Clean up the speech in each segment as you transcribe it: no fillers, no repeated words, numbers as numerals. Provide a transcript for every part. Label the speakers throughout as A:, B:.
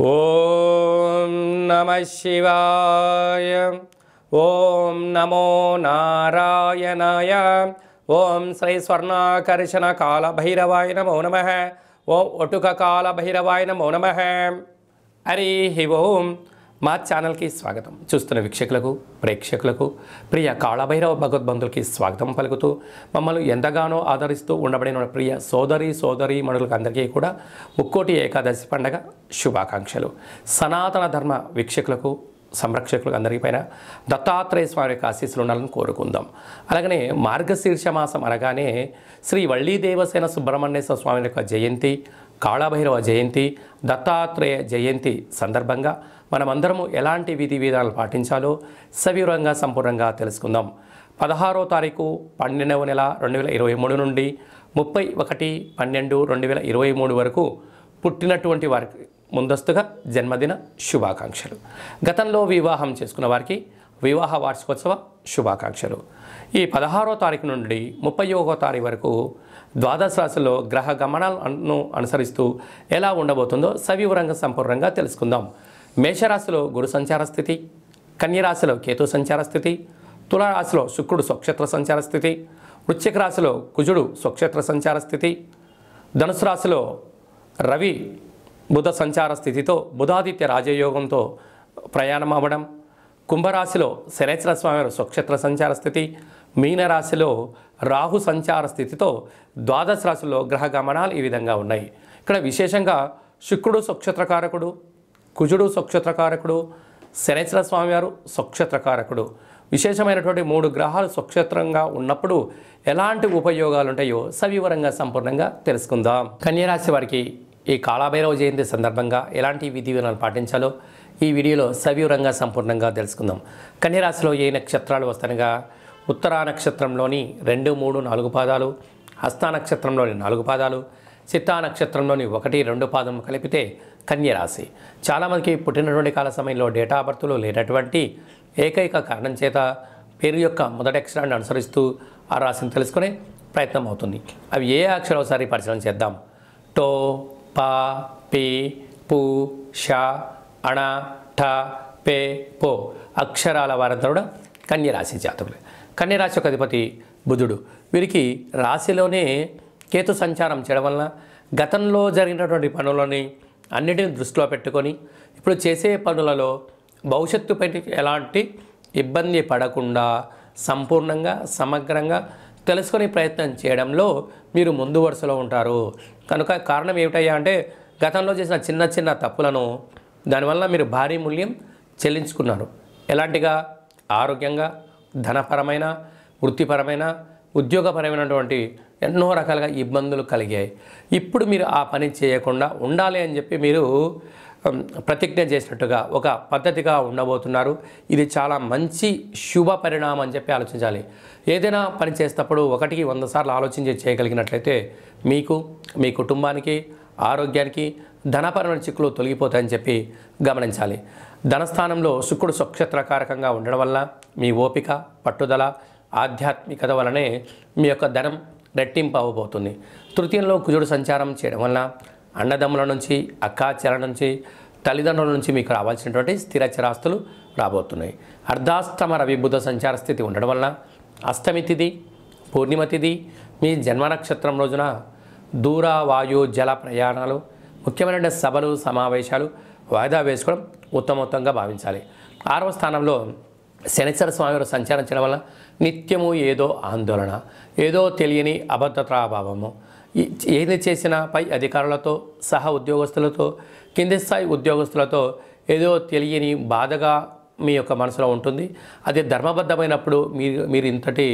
A: ఓం నమః శివాయ. ఓం నమో నారాయణాయ. ఓం శ్రీ స్వర్ణాకర్షణ కాల భైరవాయ నమో నమః. ఓం ఒటుక కాల భైరవాయ నమో నమః. హరి ఓం. మా ఛానల్కి స్వాగతం. చూస్తున్న వీక్షకులకు, ప్రేక్షకులకు, ప్రియ కాళభైరవ భగవద్బంధులకి స్వాగతం పలుకుతూ మమ్మల్ని ఎంతగానో ఆదరిస్తూ ఉండబడిన ప్రియ సోదరి మనులకు అందరికీ కూడా ముక్కోటి ఏకాదశి పండగ శుభాకాంక్షలు. సనాతన ధర్మ వీక్షకులకు, సంరక్షకులకు అందరిపైన దత్తాత్రేయ స్వామి యొక్క ఆశీస్సులు ఉండాలని కోరుకుందాం. అలాగనే మార్గశీర్ష మాసం అనగానే శ్రీ వళ్ళీ దేవసేన సుబ్రహ్మణ్యేశ్వర స్వామి యొక్క జయంతి, కాళభైరవ జయంతి, దత్తాత్రేయ జయంతి సందర్భంగా మనమందరము ఎలాంటి విధి విధానాలు పాటించాలో సవివరంగా సంపూర్ణంగా తెలుసుకుందాం. 16వ తారీఖు 12వ నెల 2023 నుండి 31/12/2023 వరకు పుట్టినటువంటి వారికి ముందస్తుగా జన్మదిన శుభాకాంక్షలు. గతంలో వివాహం చేసుకున్న వారికి వివాహ వార్షికోత్సవ శుభాకాంక్షలు. ఈ 16వ తారీఖు నుండి 31వ తారీఖు వరకు ద్వాదశ రాశిలో గ్రహ గమనాలను అనుసరిస్తూ ఎలా ఉండబోతుందో సవివరంగా సంపూర్ణంగా తెలుసుకుందాం. మేషరాశిలో గురు సంచార స్థితి, కన్యరాశిలో కేతు సంచార స్థితి, తులారాశిలో శుక్రుడు స్వక్షేత్ర సంచార స్థితి, వృశ్చిక రాశిలో కుజుడు స్వక్షేత్ర సంచార స్థితి, ధనుసు రాశిలో రవి బుధ సంచార స్థితితో బుధాదిత్య రాజయోగంతో ప్రయాణం అవ్వడం, కుంభరాశిలో శనేశ్వర స్వామి స్వక్షేత్ర సంచార స్థితి, మీనరాశిలో రాహు సంచార స్థితితో ద్వాదశ రాశిలో గ్రహ గమనాలు ఈ విధంగా ఉన్నాయి. ఇక్కడ విశేషంగా శుక్రుడు స్వక్షేత్రకారకుడు, కుజుడు స్వక్షేత్రకారకుడు, శనేశ్వర స్వామివారు స్వక్షేత్రకారకుడు. విశేషమైనటువంటి 3 గ్రహాలు స్వక్షేత్రంగా ఉన్నప్పుడు ఎలాంటి ఉపయోగాలు ఉంటాయో సవివరంగా సంపూర్ణంగా తెలుసుకుందాం. కన్యరాశి వారికి ఈ కాళభైరవ జయంతి సందర్భంగా ఎలాంటి విధి విధానాలు పాటించాలో ఈ వీడియోలో సవివరంగా సంపూర్ణంగా తెలుసుకుందాం. కన్యరాశిలో ఏ నక్షత్రాలు వస్తాయనగా ఉత్తరా నక్షత్రంలోని 2, 3, 4 పాదాలు, హస్తా నక్షత్రంలోని 4 పాదాలు, చిత్తా నక్షత్రంలోని 1, 2 పాదం కలిపితే కన్యరాశి. చాలామందికి పుట్టినటువంటి కాల సమయంలో డేటా ఆఫ్ బర్త్లో లేనటువంటి ఏకైక కారణం చేత పేరు యొక్క మొదటి అక్షరాన్ని అనుసరిస్తూ ఆ రాశిని తెలుసుకునే ప్రయత్నం అవుతుంది. అవి ఏ అక్షరం ఒకసారి పరిశీలన చేద్దాం. టో, పా, పి, పు, ష, అణ, ఠ, పే, పో అక్షరాల వారంతా కూడా కన్యరాశి జాతకులే. కన్యరాశి యొక్క అధిపతి బుధుడు. వీరికి రాశిలోనే కేతు సంచారం చేయడం వలన గతంలో జరిగినటువంటి పనులని అన్నిటిని దృష్టిలో పెట్టుకొని ఇప్పుడు చేసే పనులలో భవిష్యత్తుపై ఎలాంటి ఇబ్బంది పడకుండా సంపూర్ణంగా సమగ్రంగా తెలుసుకునే ప్రయత్నం చేయడంలో మీరు ముందు వరుసలో ఉంటారు. కనుక కారణం ఏమిటయ్యా అంటే గతంలో చేసిన చిన్న చిన్న తప్పులను దానివల్ల మీరు భారీ మూల్యం చెల్లించుకున్నారు. ఎలాంటిగా ఆరోగ్యంగా, ధనపరమైన, వృత్తిపరమైన, ఉద్యోగపరమైనటువంటి ఎన్నో రకాలుగా ఇబ్బందులు కలిగాయి. ఇప్పుడు మీరు ఆ పని చేయకుండా ఉండాలి అని చెప్పి మీరు ప్రతిజ్ఞ చేసినట్టుగా ఒక పద్ధతిగా ఉండబోతున్నారు. ఇది చాలా మంచి శుభ పరిణామం అని చెప్పి ఆలోచించాలి. ఏదైనా పని చేసేటప్పుడు 1కి 100 సార్లు ఆలోచించి చేయగలిగినట్లయితే మీకు, మీ కుటుంబానికి, ఆరోగ్యానికి ధనపరమైన చిక్కులు తొలగిపోతాయని చెప్పి గమనించాలి. ధనస్థానంలో శుక్రుడు స్వక్షేత్రకారకంగా ఉండడం వల్ల మీ ఓపిక, పట్టుదల, ఆధ్యాత్మికత వలనే మీ యొక్క ధనం రెట్టింపు అవ్వబోతుంది. తృతీయంలో కుజుడు సంచారం చేయడం వలన అన్నదమ్ముల నుంచి, అక్కాచెల నుంచి, తల్లిదండ్రుల నుంచి మీకు రావాల్సినటువంటి స్థిర చిరాస్తులు రాబోతున్నాయి. అర్ధాష్టమ రవి బుధ సంచార స్థితి ఉండడం వలన అష్టమి తిథి, పూర్ణిమ తిథి, మీ జన్మ నక్షత్రం రోజున దూర, వాయు, జల ప్రయాణాలు, ముఖ్యమైన సభలు, సమావేశాలు వాయిదా వేసుకోవడం ఉత్తమోత్తంగా భావించాలి. 6వ స్థానంలో శనేశ్వర స్వామి వారు సంచారం చేయడం వల్ల నిత్యము ఏదో ఆందోళన, ఏదో తెలియని అభద్రతాభావము, ఏది చేసినా పై అధికారులతో, సహా ఉద్యోగస్తులతో, కింది స్థాయి ఉద్యోగస్తులతో ఏదో తెలియని బాధగా మీ యొక్క మనసులో ఉంటుంది. అది ధర్మబద్ధమైనప్పుడు మీరు ఇంతటి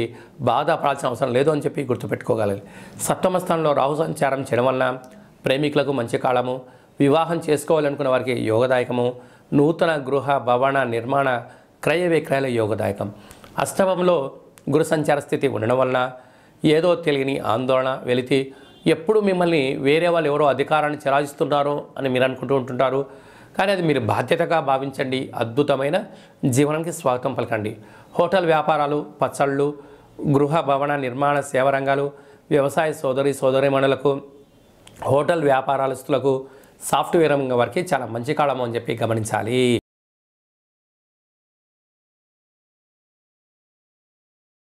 A: బాధ పడాల్సిన అవసరం లేదు అని చెప్పి గుర్తుపెట్టుకోగలరు. 7వ స్థానంలో రాహు సంచారం చేయడం వలన ప్రేమికులకు మంచి కాలము, వివాహం చేసుకోవాలనుకున్న వారికి యోగదాయకము, నూతన గృహ భవన నిర్మాణ క్రయ విక్రయాల యోగదాయకం. అష్టమంలో గురు సంచార స్థితి ఉండడం వలన ఏదో తెలియని ఆందోళన, వెలితి, ఎప్పుడు మిమ్మల్ని వేరే వాళ్ళు ఎవరో అధికారాన్ని చెలాయిస్తున్నారో అని మీరు అనుకుంటూ ఉంటుంటారు. కానీ అది మీరు బాధ్యతగా భావించండి. అద్భుతమైన జీవనానికి స్వాగతం పలకండి. హోటల్ వ్యాపారాలు, పచ్చళ్ళు, గృహ భవన నిర్మాణ సేవ రంగాలు, వ్యవసాయ సోదరీమణులకు, హోటల్ వ్యాపారస్తులకు, సాఫ్ట్వేర్ రంగం వారికి చాలా మంచి కాలం అని చెప్పి గమనించాలి.